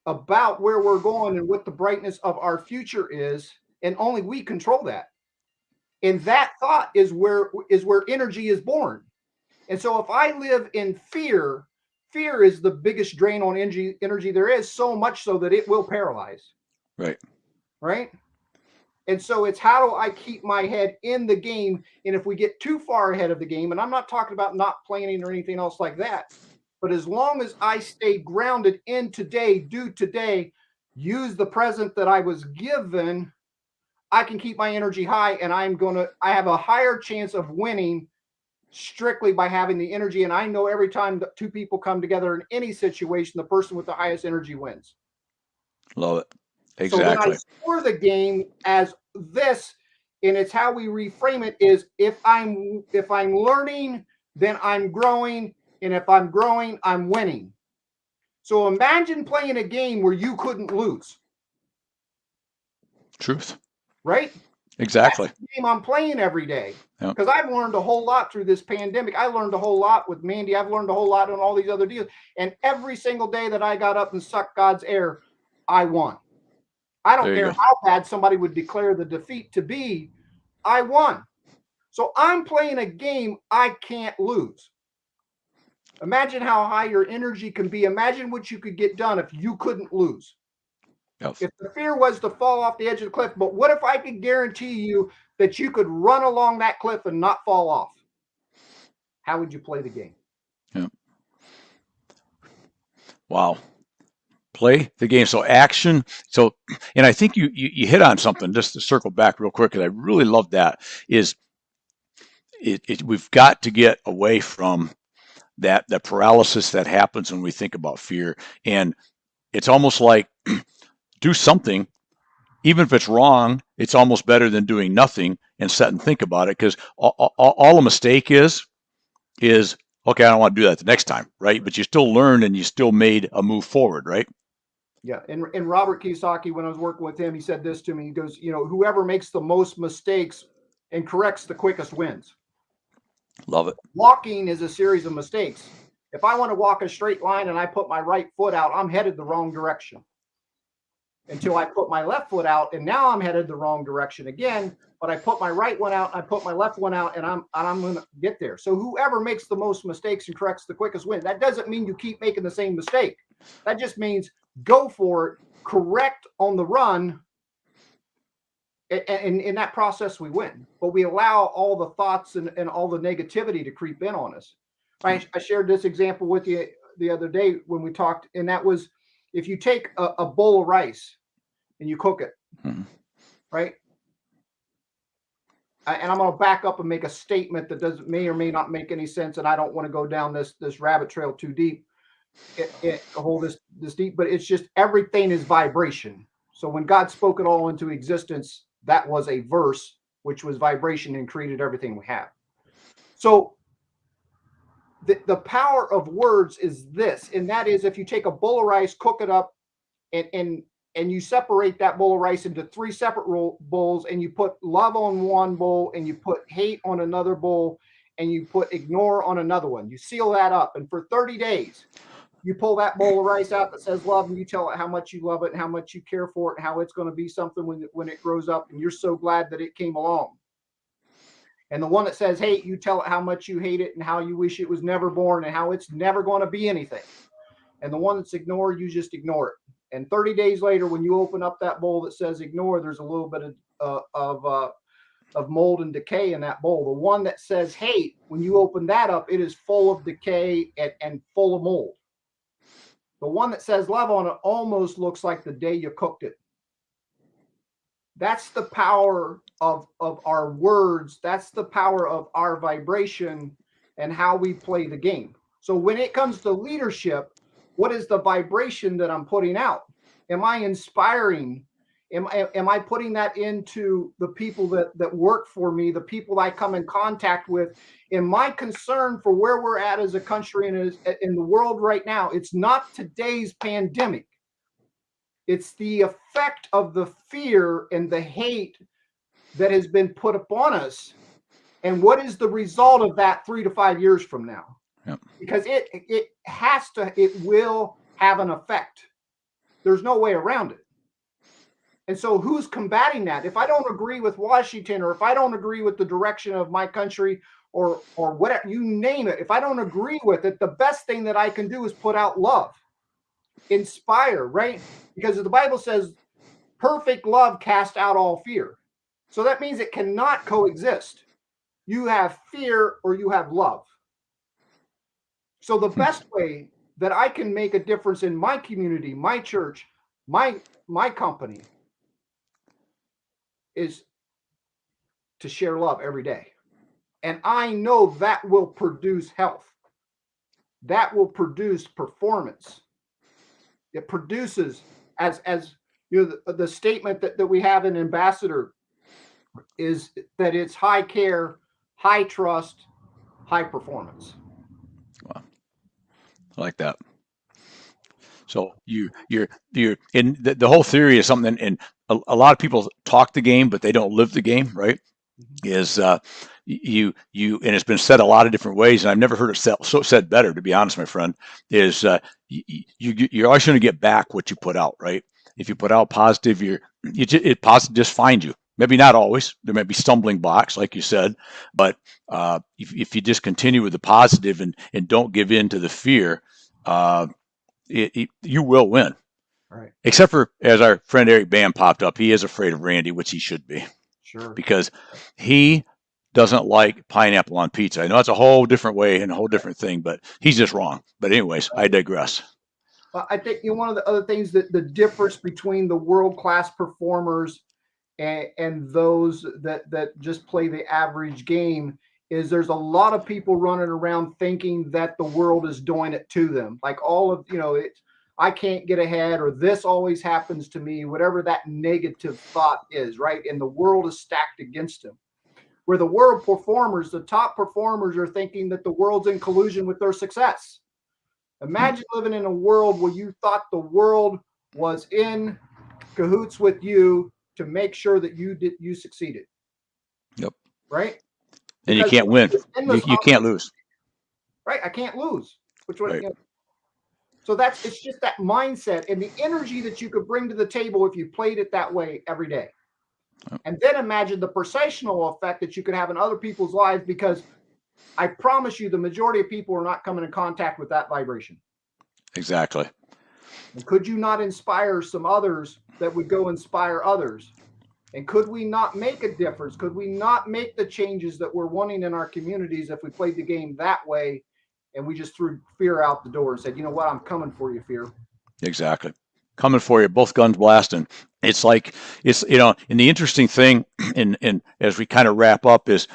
about where we're going and what the brightness of our future is. And only we control that. And that thought is where energy is born. And so if I live in fear is the biggest drain on energy there is, so much so that it will paralyze. Right. Right. And so it's how do I keep my head in the game? And if we get too far ahead of the game, and I'm not talking about not planning or anything else like that, but as long as I stay grounded in today, do today, use the present that I was given, I can keep my energy high, and I have a higher chance of winning strictly by having the energy. And I know every time that 2 people come together in any situation, the person with the highest energy wins. Love it. Exactly. So when I score the game as this, and it's how we reframe it, is if I'm learning, then I'm growing. And if I'm growing, I'm winning. So imagine playing a game where you couldn't lose. Truth. Right? Exactly. That's the game I'm playing every day. Yep. Because I've learned a whole lot through this pandemic. I learned a whole lot with Mandy. I've learned a whole lot on all these other deals. And every single day that I got up and sucked God's air, I won. I don't care how bad somebody would declare the defeat to be, I won. So I'm playing a game I can't lose. Imagine how high your energy can be. Imagine what you could get done if you couldn't lose. Yep. If the fear was to fall off the edge of the cliff, but what if I could guarantee you that you could run along that cliff and not fall off? how would you play the game? Yeah. Wow. Play the game. So action. So, and I think you hit on something just to circle back real quick, because I really love that is we've got to get away from that paralysis that happens when we think about fear. And it's almost like do something, even if it's wrong. It's almost better than doing nothing and sit and think about it, because all a mistake is okay, I don't want to do that the next time, right? But you still learned and you still made a move forward, right? Yeah, and Robert Kiyosaki, when I was working with him, he said this to me. He goes, whoever makes the most mistakes and corrects the quickest wins. Love it. Walking is a series of mistakes. If I want to walk a straight line and I put my right foot out, I'm headed the wrong direction until I put my left foot out, and now I'm headed the wrong direction again. But I put my right one out, I put my left one out, and I'm going to get there. So whoever makes the most mistakes and corrects the quickest wins. That doesn't mean you keep making the same mistake. That just means go for it, correct on the run, and in that process we win. But we allow all the thoughts and all the negativity to creep in on us. I shared this example with you the other day when we talked, and that was if you take a bowl of rice and you cook it, right? And I'm going to back up and make a statement that may or may not make any sense, and I don't want to go down this rabbit trail too deep. Hold this deep, but it's just everything is vibration. So when God spoke it all into existence, that was a verse, which was vibration, and created everything we have. So the power of words is this, and that is if you take a bowl of rice, cook it up, and you separate that bowl of rice into 3 separate bowls, and you put love on one bowl, and you put hate on another bowl, and you put ignore on another one. You seal that up, and for 30 days, you pull that bowl of rice out that says love, and you tell it how much you love it and how much you care for it and how it's going to be something when it grows up, and you're so glad that it came along. And the one that says hate, you tell it how much you hate it and how you wish it was never born and how it's never going to be anything. And the one that's ignore, you just ignore it. And 30 days later, when you open up that bowl that says ignore, there's a little bit of mold and decay in that bowl. The one that says hate, when you open that up, it is full of decay and full of mold. The one that says love on it almost looks like the day you cooked it. That's the power of our words. That's the power of our vibration and how we play the game. So when it comes to leadership, what is the vibration that I'm putting out? Am I inspiring? Am I putting that into the people that work for me, the people I come in contact with? And my concern for where we're at as a country and in the world right now, it's not today's pandemic. It's the effect of the fear and the hate that has been put upon us. And what is the result of that 3 to 5 years from now? Yep. Because it will have an effect. There's no way around it. And so who's combating that? If I don't agree with Washington, or if I don't agree with the direction of my country, or whatever, you name it, if I don't agree with it, the best thing that I can do is put out love, inspire, right? Because the Bible says perfect love casts out all fear. So that means it cannot coexist. You have fear or you have love. So the best way that I can make a difference in my community, my church, my company, is to share love every day. And I know that will produce health. That will produce performance. It produces, as you know, the statement that we have in Ambassador is that it's high care, high trust, high performance. Wow. I like that. So you're in the whole theory is something, and a lot of people talk the game, but they don't live the game, right? Is you and it's been said a lot of different ways, and I've never heard it said better, to be honest, my friend. Is you're always going to get back what you put out, right? If you put out positive, it positive just finds you. Maybe not always. There may be stumbling blocks, like you said, but if you just continue with the positive and don't give in to the fear, you will win. Right. Except for, as our friend Eric Bam popped up, he is afraid of Randy, which he should be. Sure. Because he doesn't like pineapple on pizza. I know that's a whole different way and a whole different thing, but he's just wrong. But anyways, I digress. I think one of the other things that the difference between the world class performers and those that just play the average game is there's a lot of people running around thinking that the world is doing it to them. Like all of it, I can't get ahead, or this always happens to me, whatever that negative thought is, right? And the world is stacked against them. Where the world performers, the top performers, are thinking that the world's in collusion with their success. Imagine living in a world where you thought the world was in cahoots with you to make sure that you succeeded. Yep. Right. And you can't win. You can't lose. Right. I can't lose. Which one? Right. So it's just that mindset and the energy that you could bring to the table if you played it that way every day. And then imagine the perceptional effect that you could have in other people's lives, because I promise you the majority of people are not coming in contact with that vibration. Exactly. And could you not inspire some others that would go inspire others? And could we not make a difference? Could we not make the changes that we're wanting in our communities if we played the game that way and we just threw fear out the door and said, you know what, I'm coming for you, fear. Exactly. Coming for you, both guns blasting. It's like, and the interesting thing, and as we kind of wrap up, is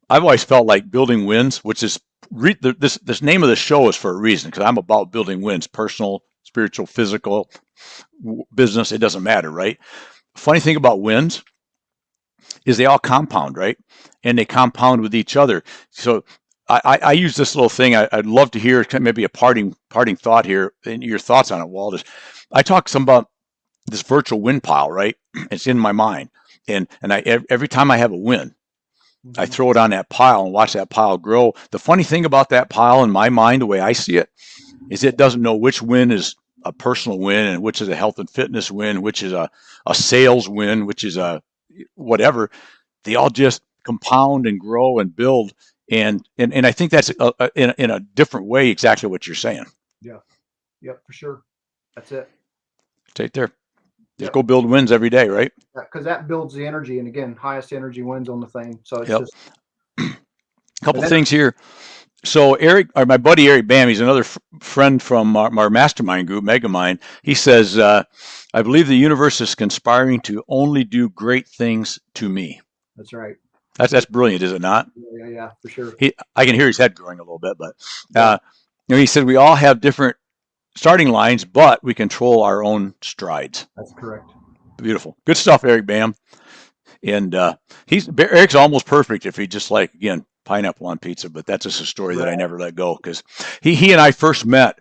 I've always felt like building wins, which is this name of the show is for a reason, because I'm about building wins, personal, spiritual, physical, business, it doesn't matter, right? Funny thing about wins is they all compound, right? And they compound with each other. So I use this little thing. I'd love to hear maybe a parting thought here, and your thoughts on it, Walt. Is I talk some about this virtual win pile, right? It's in my mind, and every time I have a win, I throw it on that pile and watch that pile grow. The funny thing about that pile in my mind, the way I see it, is it doesn't know which win is a personal win and which is a health and fitness win, which is a sales win, which is a whatever. They all just compound and grow and build. And I think that's in a different way exactly what you're saying. Yeah. Yep, for sure. That's it. Take there. Just go build wins every day, right? Because that builds the energy, and again, highest energy wins on the thing. So it's just a couple things here. So Eric, or my buddy Eric Bam, he's another friend from our mastermind group, Megamind. He says, "I believe the universe is conspiring to only do great things to me." That's right. That's brilliant, is it not? Yeah, for sure. I can hear his head growing a little bit, but he said we all have different starting lines, but we control our own strides. That's correct. Beautiful, good stuff, Eric Bam. And Eric's almost perfect if he just like, again, pineapple on pizza, but that's just a story that I never let go, because he and I first met,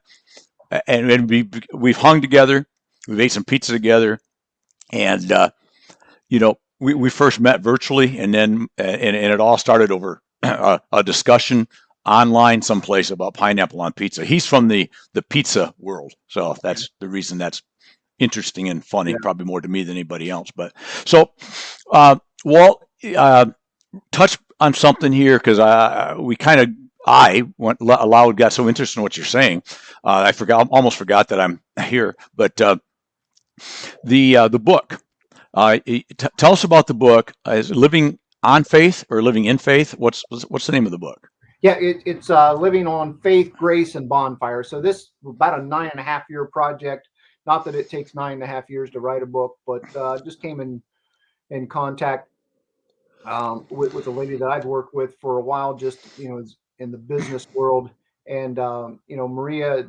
and we've hung together, we've ate some pizza together, and we first met virtually, and then and it all started over a discussion online someplace about pineapple on pizza. He's from the pizza world, so that's the reason that's interesting and funny, probably more to me than anybody else. But so, Walt, touch on something here, because got so interested in what you're saying. I almost forgot that I'm here. But the book. Tell us about the book. Is it Living on Faith or Living in Faith? What's the name of the book? Yeah, it's Living on Faith, Grace, and Bonfire. So this was about a 9.5-year project. Not that it takes 9.5 years to write a book, but just came in contact with a lady that I'd worked with for a while, just in the business world, and Maria,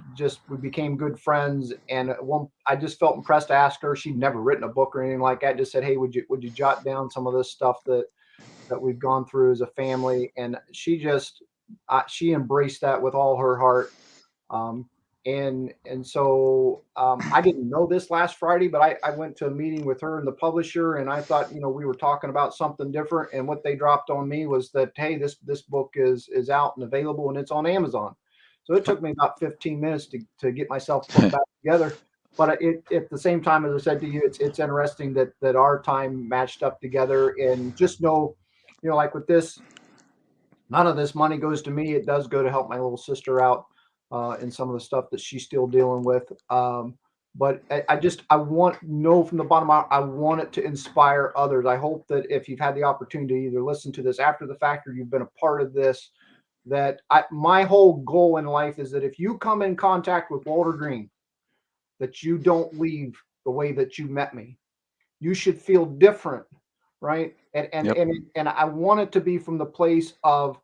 we became good friends. And I just felt impressed to ask her. She'd never written a book or anything like that. Just said, "Hey, would you jot down some of this stuff that we've gone through as a family?" And she embraced that with all her heart. So I didn't know this last Friday, but I went to a meeting with her and the publisher, and I thought, we were talking about something different. And what they dropped on me was that, hey, this book is out and available, and it's on Amazon. So it took me about 15 minutes to get myself put back together. But at the same time, as I said to you, it's interesting that our time matched up together, and just know, like with this, none of this money goes to me. It does go to help my little sister out in some of the stuff that she's still dealing with. But I want know from the bottom of I want it to inspire others. I hope that if you've had the opportunity to either listen to this after the fact or you've been a part of this, that my whole goal in life is that if you come in contact with Walter Green, that you don't leave the way that you met me. You should feel different, right? Yep. And I want it to be from the place of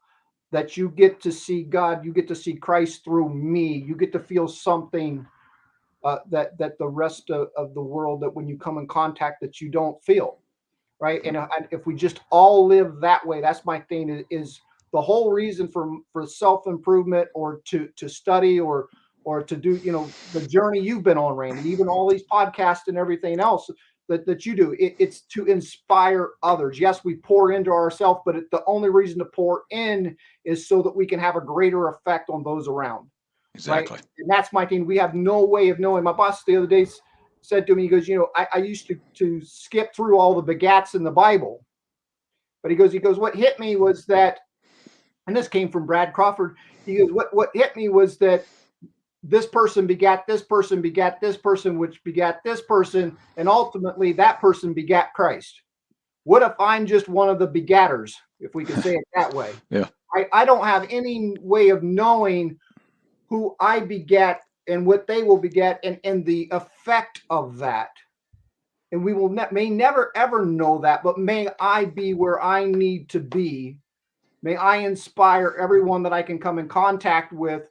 that you get to see God, you get to see Christ through me, you get to feel something that the rest of the world, that when you come in contact, that you don't feel, right? And if we just all live that way, that's my thing. Is the whole reason for self improvement, or to study, or to do, the journey you've been on, Randy, even all these podcasts and everything else that you do, it's to inspire others. Yes, we pour into ourselves, but the only reason to pour in is so that we can have a greater effect on those around. Exactly. Right. And that's my thing. We have no way of knowing. My boss the other day said to me, he goes, I used to skip through all the begats in the Bible. But he goes, what hit me was that, and this came from Brad Crawford. He goes, what hit me was that this person begat this person, begat this person, which begat this person, and ultimately that person begat Christ. What if I'm just one of the begatters, if we could say it that way? Yeah. I don't have any way of knowing who I beget and what they will beget, and the effect of that. And we may never ever know that, but may I be where I need to be. May I inspire everyone that I can come in contact with,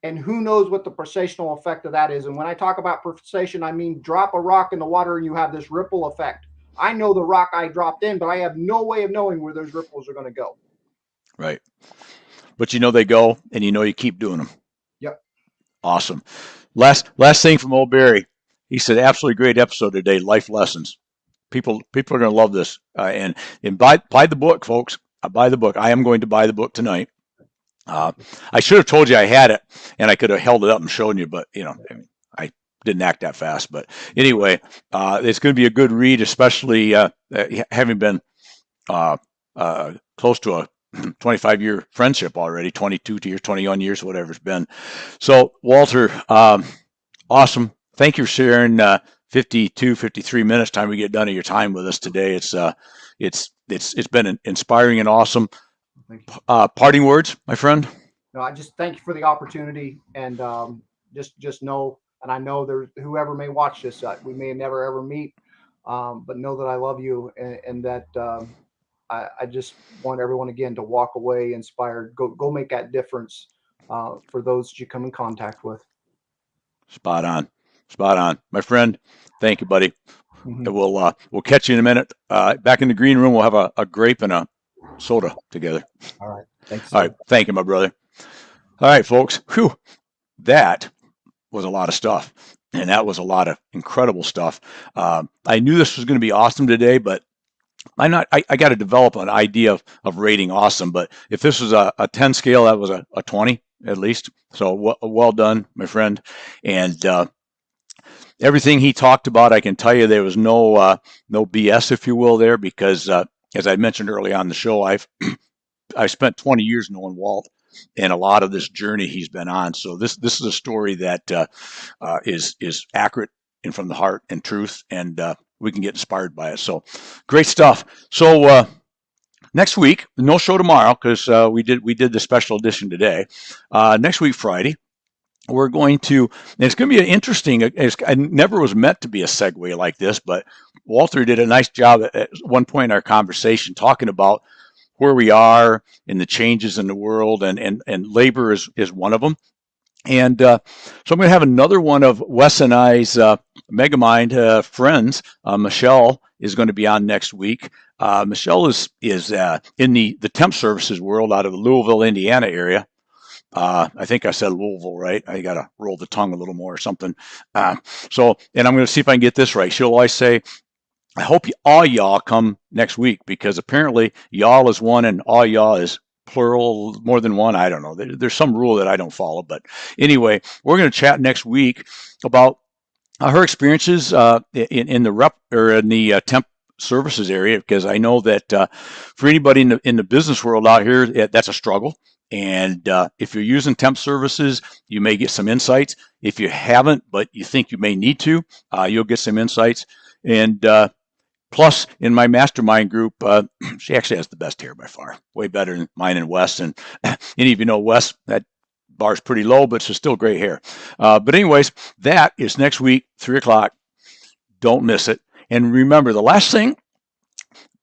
and who knows what the processional effect of that is. And when I talk about procession, I mean drop a rock in the water and you have this ripple effect. I know the rock I dropped in, but I have no way of knowing where those ripples are going to go. Right. But they go, and you keep doing them. Yep. Awesome. Last thing from old Barry. He said, absolutely great episode today. Life lessons. People are going to love this. And buy the book, folks. Buy the book. I am going to buy the book tonight. I should have told you I had it, and I could have held it up and shown you, but I didn't act that fast. But anyway, it's going to be a good read, especially having been close to a 25-year friendship already, 22 years, 21 years, whatever it's been. So, Walter, awesome. Thank you for sharing 53 minutes time we get done of your time with us today. It's been inspiring and awesome. Parting words, my friend? No, I just thank you for the opportunity, and just know, and I know there's whoever may watch this, we may never ever meet, but know that I love you, and that I just want everyone again to walk away inspired. Go make that difference for those that you come in contact with. Spot on, my friend. Thank you, buddy. Mm-hmm. We'll catch you in a minute. Back in the green room, we'll have a grape and a soda together. All right. Thanks. All right. Thank you, my brother. All right, folks. Whew. That was a lot of stuff, and that was a lot of incredible stuff. I knew this was going to be awesome today, but I got to develop an idea of rating awesome. But if this was a 10 scale, that was a 20 at least. So well done, my friend. And everything he talked about, I can tell you there was no BS, if you will, there, because as I mentioned early on the show, I've spent 20 years knowing Walt, and a lot of this journey he's been on. So this is a story that is accurate and from the heart and truth, and we can get inspired by it. So great stuff. So next week, no show tomorrow because we did the special edition today. Next week, Friday, we're going to, and it's going to be an interesting, I never was meant to be a segue like this, but Walter did a nice job at one point in our conversation talking about where we are in the changes in the world, and labor is one of them. And so I'm going to have another one of Wes and I's Megamind friends. Michelle is going to be on next week. Michelle is in the temp services world out of the Louisville, Indiana area. I think I said Louisville, right? I got to roll the tongue a little more or something. And I'm going to see if I can get this right. She'll always say, I hope all y'all come next week, because apparently y'all is one and all y'all is plural, more than one. I don't know. There's some rule that I don't follow. But anyway, we're going to chat next week about her experiences in the rep or in the temp services area, because I know that for anybody in the business world out here, that's a struggle. And if you're using temp services, you may get some insights. If you haven't, but you think you may need to, you'll get some insights. And plus, in my mastermind group, she actually has the best hair by far, way better than mine and Wes. And any of you know Wes, that bar's pretty low, but it's still great hair. But anyways, that is next week, 3 o'clock. Don't miss it. And remember, the last thing,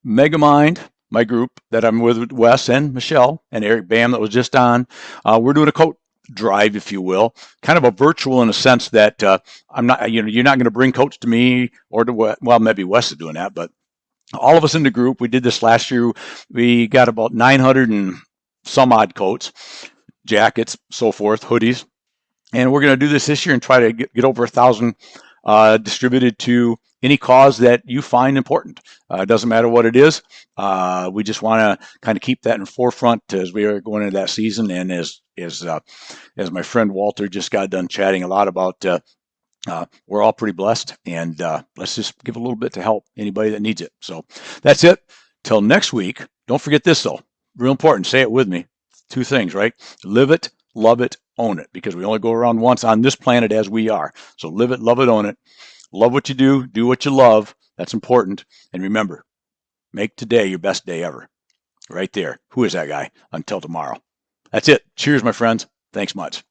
Megamind, my group that I'm with Wes and Michelle and Eric Bam that was just on, we're doing a coat drive, if you will, kind of a virtual in a sense that I'm not, you're not going to bring coats to me or to, well, maybe Wes is doing that, but all of us in the group, we did this last year. We got about 900 and some odd coats, jackets, so forth, hoodies. And we're going to do this year and try to get over 1,000 distributed to any cause that you find important. It doesn't matter what it is. We just want to kind of keep that in forefront as we are going into that season. And as my friend Walter just got done chatting a lot about, we're all pretty blessed, and let's just give a little bit to help anybody that needs it. So that's it. Till next week. Don't forget this though. Real important. Say it with me. 2 things, right? Live it, love it, own it, because we only go around once on this planet as we are. So live it, love it, own it. Love what you do what you love. That's important. And remember, make today your best day ever. Right there. Who is that guy? Until tomorrow. That's it. Cheers, my friends. Thanks much.